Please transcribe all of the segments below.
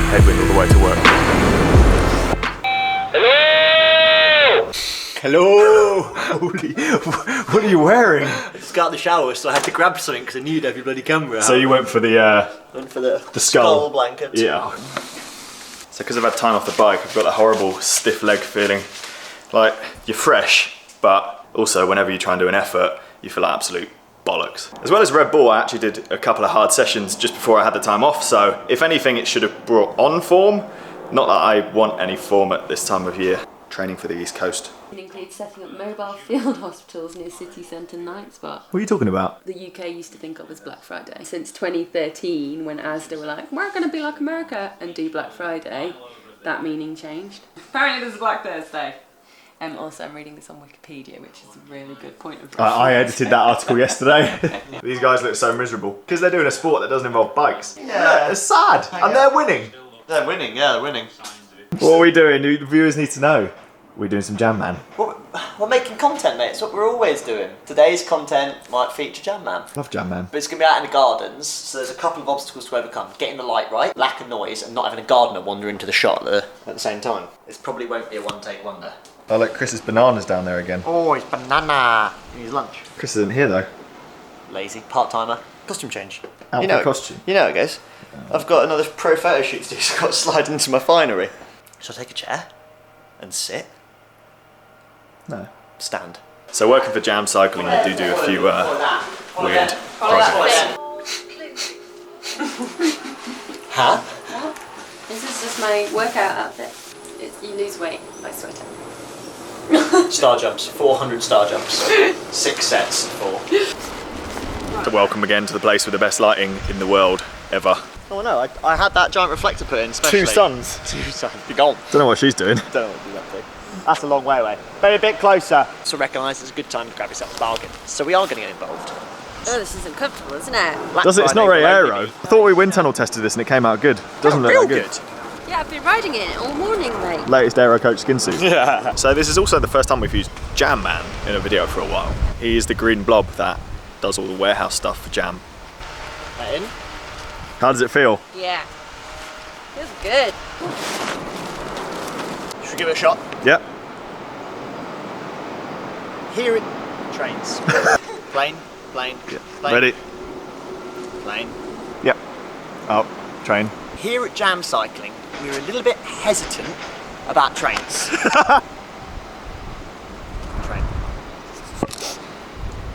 headwind all the way to work. Hello! Holy, what are you wearing? I just got out of the shower, so I had to grab something because I needed every bloody camera out. So you went for the Went for the skull blanket. Yeah. So because I've had time off the bike, I've got that horrible stiff leg feeling. Like, you're fresh, but also whenever you try and do an effort, you feel like absolute bollocks. As well as Red Bull, I actually did a couple of hard sessions just before I had the time off, so if anything, it should have brought on form. Not that I want any form at this time of year. Training for the East Coast. It includes setting up mobile field hospitals near city centre night spot. What are you talking about? The UK used to think of as Black Friday. Since 2013, when Asda were like, we're going to be like America and do Black Friday, that meaning changed. Apparently there's a Black Thursday. Also, I'm reading this on Wikipedia, which is a really good point of reference. I edited that article yesterday. These guys look so miserable because they're doing a sport that doesn't involve bikes. Yeah. It's sad, and they're winning. They're winning, yeah, they're winning. What are we doing? The viewers need to know. We're doing some Jam Man. We're making content, mate. It's what we're always doing. Today's content might feature Jam Man. Love Jam Man. But it's going to be out in the gardens, so there's a couple of obstacles to overcome. Getting the light right, lack of noise, and not having a gardener wander into the shot at the same time. It probably won't be a one-take wonder. Oh look, Chris's bananas down there again. Oh, it's banana. He needs lunch. Chris isn't here though. Lazy. Part-timer. Costume change. Outfit costume. You know how it goes. I've got another pro photo shoot to do, so I've got to slide into my finery. Shall I take a chair? And sit? No. Stand. So working for Jam Cycling, you do a few weird projects. Huh? This is just my workout outfit. You lose weight by sweating. Star jumps. 400 star jumps. 6 sets, 4. So welcome again to the place with the best lighting in the world ever. Oh no, I had that giant reflector put in specially. 2 suns. 2 suns. You're gone. Don't know what she's doing. Don't know what to do that thing. That's a long way away. Maybe a bit closer. So recognise it's a good time to grab yourself a bargain. So we are going to get involved. Oh, this isn't comfortable, isn't it? It's not very aero. I thought we wind tunnel tested this and it came out good. Doesn't look real that good. Yeah, I've been riding it all morning, mate. Latest Aero Coach skin suit. Yeah. So this is also the first time we've used Jam Man in a video for a while. He is the green blob that does all the warehouse stuff for Jam. That in? How does it feel? Yeah. Feels good. Should we give it a shot? Yep. Here it trains. Plane, plane, Yeah. plane. Ready? Plane. Yep. Up. Train. Here at Jam Cycling, we were a little bit hesitant about trains. Train.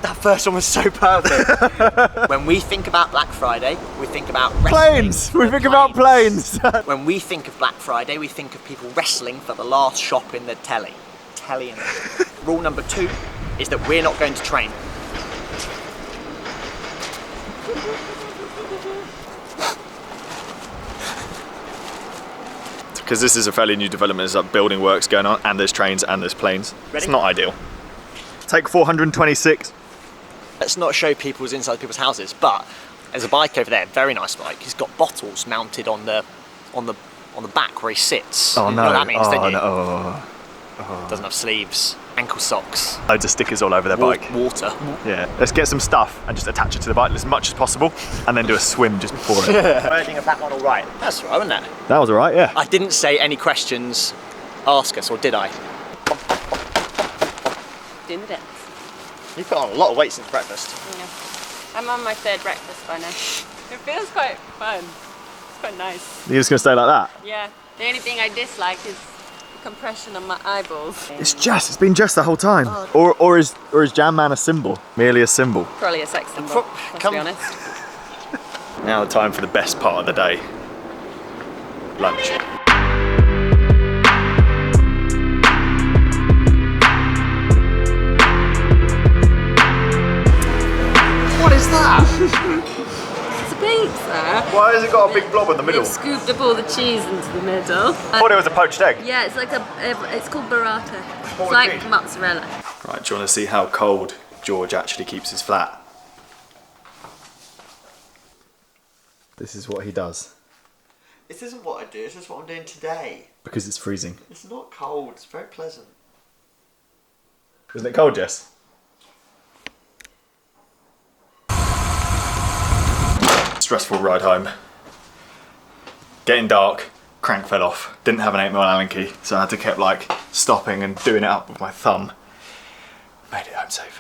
That first one was so perfect. When we think about Black Friday, we think about wrestling. Planes! We think about planes! When we think of Black Friday, we think of people wrestling for the last shop in the telly. Telly and Rule number 2 is that we're not going to train. Because this is a fairly new development, there's like building works going on, and there's trains and there's planes. Ready? It's not ideal. Take 426. Let's not show people's inside people's houses, but there's a bike over there, very nice bike. He's got bottles mounted on the back where he sits. Oh You no. know what that means, oh, don't you? no. Doesn't have sleeves, ankle socks, Loads of stickers all over their bike. water. Yeah. Let's get some stuff and just attach it to the bike as much as possible, and then do a swim just before it. Merging of that one all right. That's all right, wasn't it? That was alright, yeah. I didn't say any questions, ask us, or did I? Doing the dance. You put on a lot of weight since breakfast. Yeah. I'm on my 3rd breakfast by now. It feels quite fun. It's quite nice. You're just gonna stay like that? Yeah. The only thing I dislike is the compression on my eyeballs. It's been Jess the whole time. Or is Jam Man a symbol? Merely a symbol. Probably a sex symbol, let's be honest. Now the time for the best part of the day. Lunch. What is that? It's a pizza. Why has it got a big blob in the middle? They've scooped up all the cheese into the middle. I thought it was a poached egg. Yeah, it's like it's called burrata. It's What like would it be? mozzarella. Right, do you want to see how cold George actually keeps his flat? This is what he does. This isn't what I do, this is what I'm doing today. Because it's freezing. It's not cold, it's very pleasant. Isn't it cold, Jess? Stressful ride home. Getting dark, crank fell off. Didn't have an 8mm Allen key, so I had to keep like stopping and doing it up with my thumb. Made it home safe.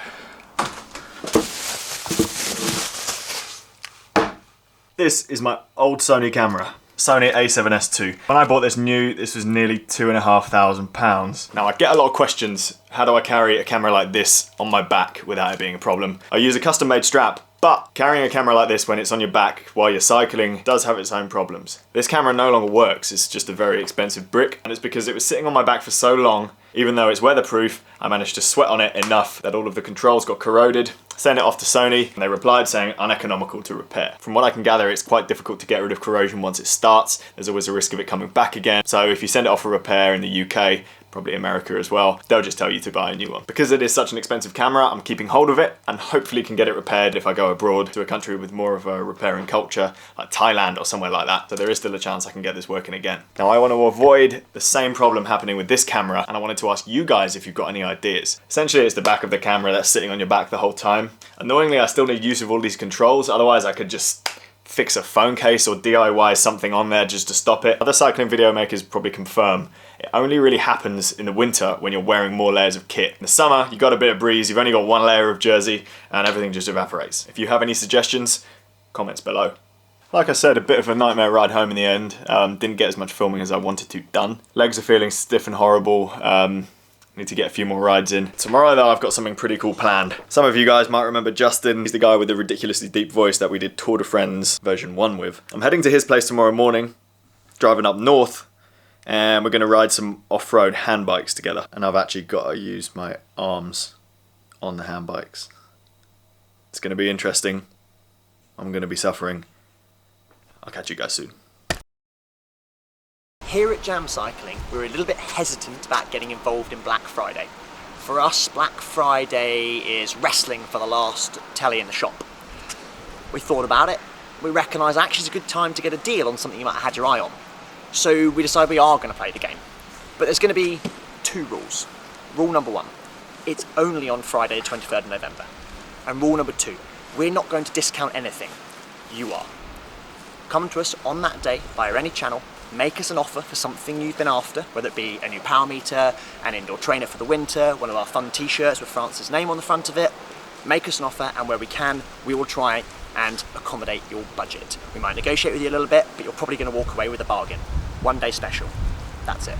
This is my old Sony camera. Sony a7S II. When I bought this new, this was nearly £2,500. Now I get a lot of questions. How do I carry a camera like this on my back without it being a problem? I use a custom made strap, but carrying a camera like this when it's on your back while you're cycling does have its own problems. This camera no longer works, it's just a very expensive brick, and it's because it was sitting on my back for so long. Even though it's weatherproof, I managed to sweat on it enough that all of the controls got corroded. Sent it off to Sony, and they replied saying uneconomical to repair. From what I can gather, it's quite difficult to get rid of corrosion once it starts. There's always a risk of it coming back again. So if you send it off for repair in the UK, probably America as well, they'll just tell you to buy a new one. Because it is such an expensive camera, I'm keeping hold of it and hopefully can get it repaired if I go abroad to a country with more of a repairing culture, like Thailand or somewhere like that. So there is still a chance I can get this working again. Now I want to avoid the same problem happening with this camera, and I wanted to ask you guys if you've got any ideas. Essentially it's the back of the camera that's sitting on your back the whole time. Annoyingly, I still need use of all these controls, otherwise I could just fix a phone case or DIY something on there just to stop it. Other cycling video makers probably confirm it only really happens in the winter when you're wearing more layers of kit. In the summer, you got a bit of breeze, you've only got one layer of jersey, and everything just evaporates. If you have any suggestions, comments below. Like I said, a bit of a nightmare ride home in the end. Didn't get as much filming as I wanted to done. Legs are feeling stiff and horrible. Need to get a few more rides in. Tomorrow though, I've got something pretty cool planned. Some of you guys might remember Justin. He's the guy with the ridiculously deep voice that we did Tour de France version 1 with. I'm heading to his place tomorrow morning, driving up north, and we're gonna ride some off-road hand bikes together. And I've actually got to use my arms on the hand bikes. It's gonna be interesting. I'm gonna be suffering. I'll catch you guys soon. Here at Jam Cycling, we're a little bit hesitant about getting involved in Black Friday. For us, Black Friday is wrestling for the last telly in the shop. We thought about it. We recognise actually it's a good time to get a deal on something you might have had your eye on. So we decided we are going to play the game. But there's going to be 2 rules. Rule number 1, it's only on Friday the 23rd of November. And rule number 2, we're not going to discount anything. You are. Come to us on that day via any channel. Make us an offer for something you've been after, whether it be a new power meter, an indoor trainer for the winter, one of our fun t-shirts with France's name on the front of it. Make us an offer, and where we can, we will try and accommodate your budget. We might negotiate with you a little bit, but you're probably going to walk away with a bargain. One day special. That's it.